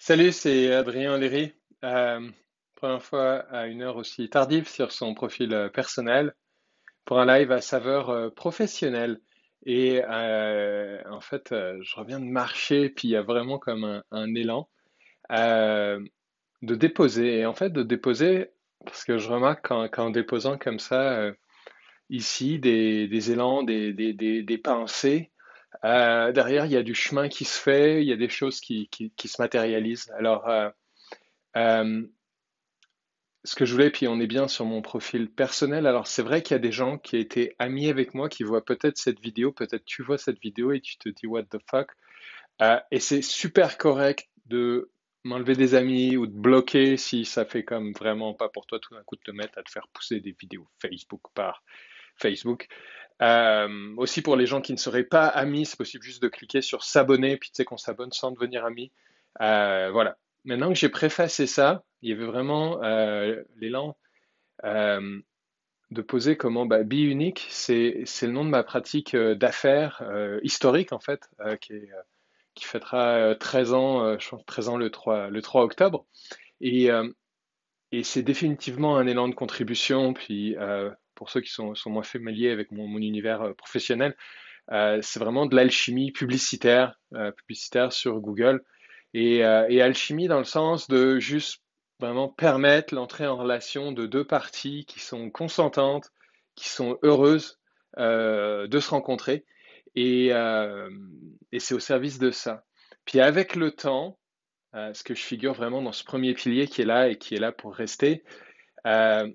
Salut, c'est Adrien Léry. Euh, Première fois à une heure aussi tardive sur son profil personnel pour un live à saveur professionnelle. Et en fait, je reviens de marcher, puis il y a vraiment comme un élan euh, de déposer. Et en fait, de déposer, parce que je remarque qu'en déposant comme ça, ici, des élans, des pensées, derrière, il y a du chemin qui se fait, il y a des choses qui se matérialisent. Alors, euh, ce que je voulais, puis on est bien sur mon profil personnel. Alors, c'est vrai qu'il y a des gens qui étaient amis avec moi qui voient peut-être cette vidéo, peut-être tu vois cette vidéo et tu te dis what the fuck. Et c'est super correct de m'enlever des amis ou de bloquer si ça fait comme vraiment pas pour toi tout d'un coup de te mettre à te faire pousser des vidéos Facebook par Facebook. Aussi pour les gens qui ne seraient pas amis, c'est possible juste de cliquer sur s'abonner, puis tu sais qu'on s'abonne sans devenir ami. Voilà. Maintenant que j'ai préfacé ça, il y avait vraiment l'élan euh, de poser comment Be Unique, c'est le nom de ma pratique d'affaires historique en fait, qui fêtera 13 ans, je pense 13 ans le 3 octobre. Et, euh, et c'est définitivement un élan de contribution. Puis pour ceux qui sont moins familiers avec mon univers professionnel, c'est vraiment de l'alchimie publicitaire, publicitaire sur Google. Et alchimie dans le sens de juste vraiment permettre l'entrée en relation de deux parties qui sont consentantes, qui sont heureuses de se rencontrer. Et, euh, et c'est au service de ça. Puis avec le temps, ce que je figure vraiment dans ce premier pilier qui est là et qui est là pour rester, euh,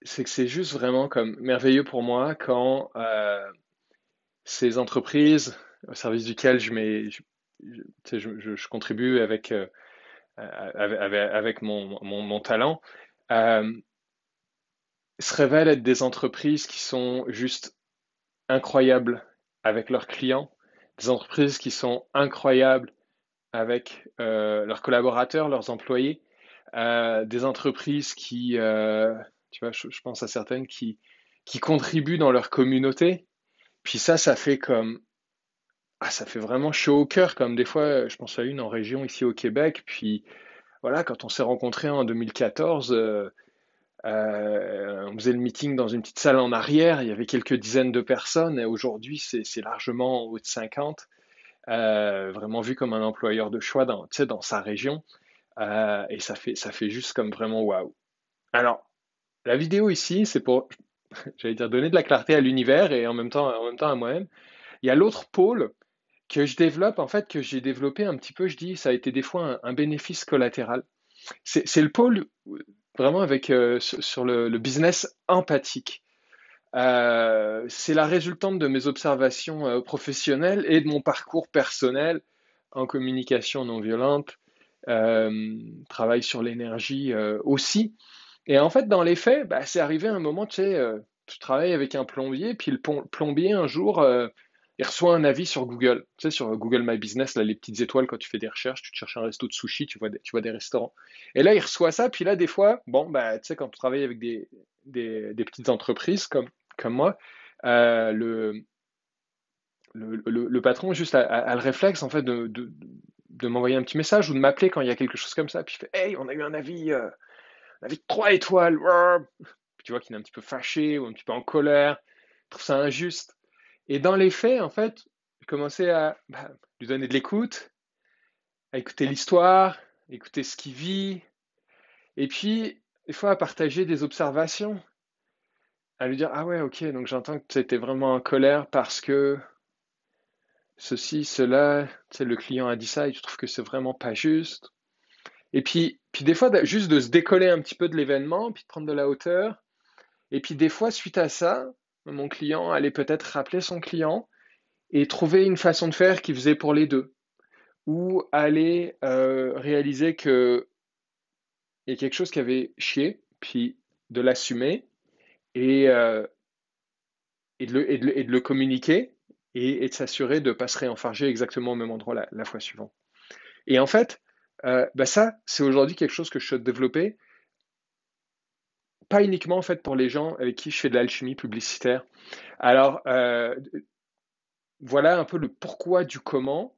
c'est que c'est juste vraiment comme merveilleux pour moi quand ces entreprises au service duquel tu sais, je contribue avec mon talent, euh, se révèlent être des entreprises qui sont juste incroyables avec leurs clients, des entreprises qui sont incroyables avec leurs collaborateurs, leurs employés, des entreprises tu vois, je pense à certaines qui contribuent dans leur communauté. Puis ça fait comme ça fait vraiment chaud au cœur, comme des fois, je pense à une en région ici au Québec, puis voilà, quand on s'est rencontrés en 2014, on faisait le meeting dans une petite salle en arrière, il y avait quelques dizaines de personnes, et aujourd'hui, c'est largement en haut de 50, vraiment vu comme un employeur de choix dans, tu sais, dans sa région, et ça fait juste comme vraiment waouh. Alors, la vidéo ici, c'est pour, j'allais dire, donner de la clarté à l'univers et en même temps à moi-même. Il y a l'autre pôle que je développe, en fait, que j'ai développé un petit peu, je dis, ça a été des fois un bénéfice collatéral. C'est le pôle vraiment avec sur le business empathique. C'est la résultante de mes observations professionnelles et de mon parcours personnel en communication non violente, travail sur l'énergie aussi. Et en fait, dans les faits, bah, c'est arrivé un moment, tu sais, tu travailles avec un plombier, puis plombier, un jour, il reçoit un avis sur Google. Tu sais, sur Google My Business, là, les petites étoiles, quand tu fais des recherches, tu te cherches un resto de sushi, tu vois des restaurants. Et là, il reçoit ça, puis là, des fois, bon, bah, tu sais, quand tu travailles avec des petites entreprises comme moi, le, le patron juste a le réflexe, en fait, de m'envoyer un petit message ou de m'appeler quand il y a quelque chose comme ça. Puis il fait, hey, on a eu un avis de 3 étoiles. Tu vois qu'il est un petit peu fâché ou un petit peu en colère, il trouve ça injuste. Et dans les faits, en fait, j'ai commencé à lui donner de l'écoute, à écouter l'histoire, écouter ce qu'il vit, et puis, des fois, à partager des observations, à lui dire, ah ouais, ok, donc j'entends que tu étais vraiment en colère parce que ceci, cela, tu sais, le client a dit ça et tu trouves que c'est vraiment pas juste. Et puis des fois, juste de se décoller un petit peu de l'événement, puis de prendre de la hauteur. Et puis des fois, suite à ça, mon client allait peut-être rappeler son client et trouver une façon de faire qui faisait pour les deux. Ou aller réaliser qu'il y a quelque chose qui avait chié, puis de l'assumer et, et de le communiquer et de s'assurer de ne pas se réenfarger exactement au même endroit la fois suivante. Et en fait, ça, c'est aujourd'hui quelque chose que je souhaite développer, pas uniquement en fait pour les gens avec qui je fais de l'alchimie publicitaire. Alors, voilà un peu le pourquoi du comment.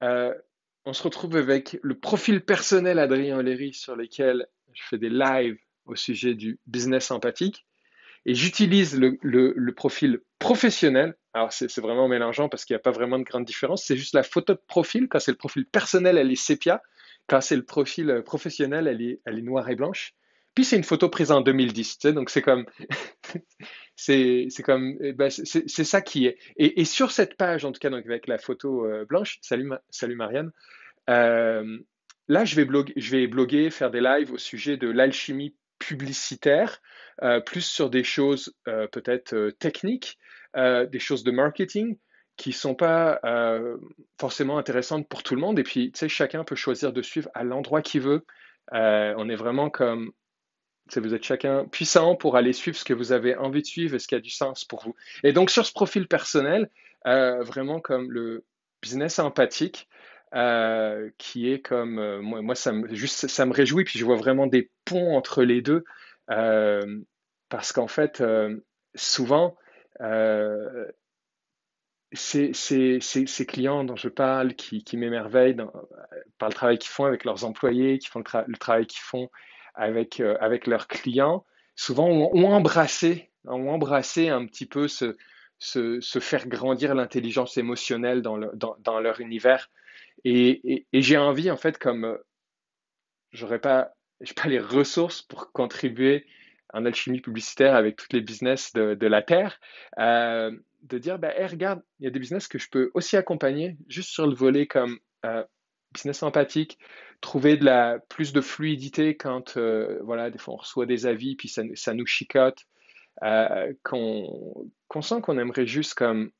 Euh, on se retrouve avec le profil personnel Adrien Oléry sur lequel je fais des lives au sujet du business empathique. Et j'utilise le profil professionnel. Alors, c'est vraiment mélangeant parce qu'il n'y a pas vraiment de grande différence. C'est juste la photo de profil. Quand c'est le profil personnel, elle est sépia. Quand c'est le profil professionnel, elle est noire et blanche. Puis c'est une photo prise en 2010, tu sais, donc c'est comme, c'est comme, ben, c'est ça qui est. Et sur cette page, en tout cas, donc avec la photo blanche, salut Marianne, euh, là, je vais bloguer, faire des lives au sujet de l'alchimie publicitaire, plus sur des choses peut-être techniques, des choses de marketing qui sont pas forcément intéressantes pour tout le monde. Et puis, tu sais, chacun peut choisir de suivre à l'endroit qu'il veut. On est vraiment comme, tu sais, vous êtes chacun puissant pour aller suivre ce que vous avez envie de suivre et ce qui a du sens pour vous. Et donc, sur ce profil personnel, vraiment comme le business empathique, qui est comme, moi ça me réjouit, puis je vois vraiment des ponts entre les deux, euh, parce qu'en fait, souvent, euh, ces clients dont je parle, qui m'émerveillent par le travail qu'ils font avec leurs employés, qui font le travail qu'ils font avec leurs clients, souvent ont embrassé un petit peu se faire grandir l'intelligence émotionnelle dans leur univers. Et j'ai envie, en fait, comme j'ai pas les ressources pour contribuer en alchimie publicitaire avec toutes les business de la Terre, de dire, ben, hey, regarde, il y a des business que je peux aussi accompagner juste sur le volet comme business empathique, trouver plus de fluidité quand, voilà, des fois on reçoit des avis, puis ça nous chicote, qu'on sent qu'on aimerait juste comme,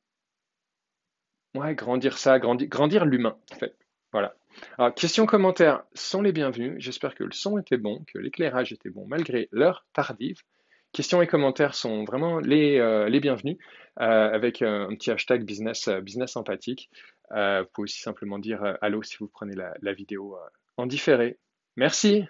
ouais, grandir ça, grandir l'humain, en fait. Voilà. Alors, questions, commentaires sont les bienvenus. J'espère que le son était bon, que l'éclairage était bon malgré l'heure tardive. Questions et commentaires sont vraiment les bienvenus, avec un petit hashtag business empathique. Vous pouvez aussi simplement dire allô si vous prenez la vidéo en différé. Merci.